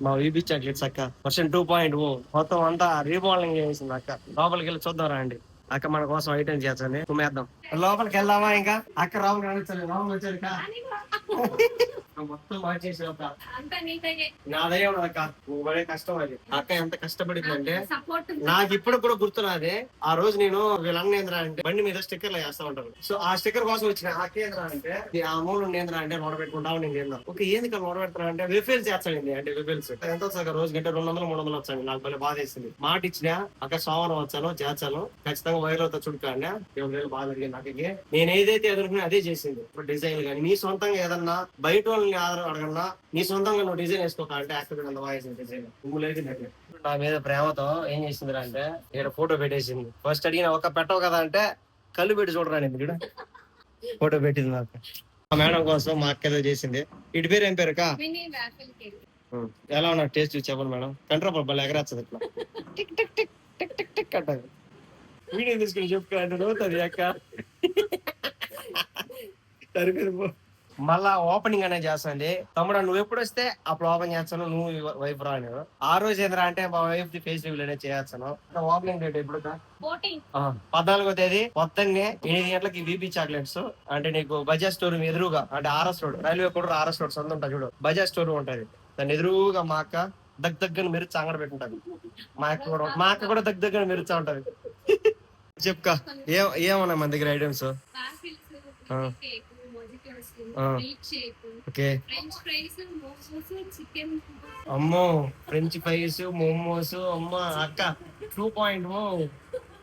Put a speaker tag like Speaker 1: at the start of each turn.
Speaker 1: మా VB chocolates అక్క version 2.0 మొత్తం అంతా రీమోడలింగ్ చేసింది అక్క. లోపలికి వెళ్ళి చూద్దాం రండి. అక్క మన కోసం ఐటెం చేద్దాం కుమ్మేద్దాం. లోపలికి వెళ్దామా ఇంకా అక్క రాము కనిపించాలి. రాము వచ్చాడు మొత్తం మార్చేసి నాదే అక్క. నువ్వు పడే కష్టం అది. అక్క ఎంత కష్టపడిందంటే నాకు ఇప్పుడు కూడా గుర్తున్నది. ఆ రోజు నేను వీళ్ళన్న ఏంద్రా అంటే బండి మీద స్టిక్కర్లు వేస్తా ఉంటారు. సో ఆ స్టిక్కర్ కోసం వచ్చిన అక్కేంద్రా అంటే ఆ మూడు ఏంద్రా అంటే నోడబెట్టుకుంటా నేను ఏందా ఒక ఏంది నోడబెడతా అంటే రిఫిల్స్ చేస్తానండి. అంటే రిఫిల్స్ ఎంత వస్తుంది రోజు గంట 200-300 వచ్చాను. నాకు భలే బాధ వేసింది. మాట ఇచ్చిన అక్క సోమవారం వచ్చాను చేర్చాను ఖచ్చితంగా వైర్లతో చుట్టుకాండి. 7 బాధ అడిగింది నాకు. నేను ఏదైతే ఎదుర్కొన్నా అదే చేసింది. ఇప్పుడు డిజైన్ కానీ నీ సొంతంగా ఏదన్నా బయట వాళ్ళని అడగన్నా నీ సొంతంగా నువ్వు డిజైన్ వేసుకోక అంటే యాక్టర్ అంత బాగా డిజైన్ నా మీద ప్రేమతో ఏం చేసింది అంటే ఇక్కడ ఫోటో పెట్టేసింది. ఫస్ట్ అడిగిన ఒక పెట్టవు కదా అంటే కళ్ళు పెట్టి చూడరాని ఇక్కడ ఫోటో పెట్టింది నాకు. మా మేడం కోసం మా అక్క ఏదో చేసింది. ఇటు పేరు ఏం పేరు కా ఎలా ఉన్నా టేస్ట్ చూసి చెప్పండి మేడం. కంట్రోల్ బల్ ఎగరేస్తుంది ఇట్లా tick tick tick tick tick tick అంటారు. వీడియో తీసుకుని చెప్పుకోండి నవ్వుతుంది అక్క. సరిపోయి మళ్ళా ఓపెనింగ్ అనేది చేస్తాండి. తమ్ముడు నువ్వు ఎప్పుడు వస్తే అప్పుడు ఓపెన్ చేస్తాను. నువ్వు వైఫ్ రాను. ఆ రోజు ఏంద్రా అంటే మా వైఫ్ ది ఫేస్ రివీల్ అనేది చేస్తాను. ఓపెనింగ్ డేట్ ఎప్పుడు 14వ తేదీ పొద్దున్నే 8 గంటలకి వీబీ చాక్లెట్స్. అంటే నీకు బజాజ్ స్టోర్ ఎదురుగా అంటే ఆర్ఎస్ రోడ్ రైల్వే కూడా ఆర్ఎస్ రోడ్ సొంత ఉంటుంది చూడు. బజాజ్ స్టోర్ ఉంటది. దాని ఎదురుగా మా అక్క దగ్గర మెరుచు అంగడ పెట్టుంటది. మా అక్క కూడా దగ్గర మెరుచా ఉంటది. చెప్పుకా ఏమన్నా మన దగ్గర ఐటమ్స్ అమ్మో ఫ్రెంచ్ ఫ్రైస్ మోమోస్ అమ్మ అక్క 2.0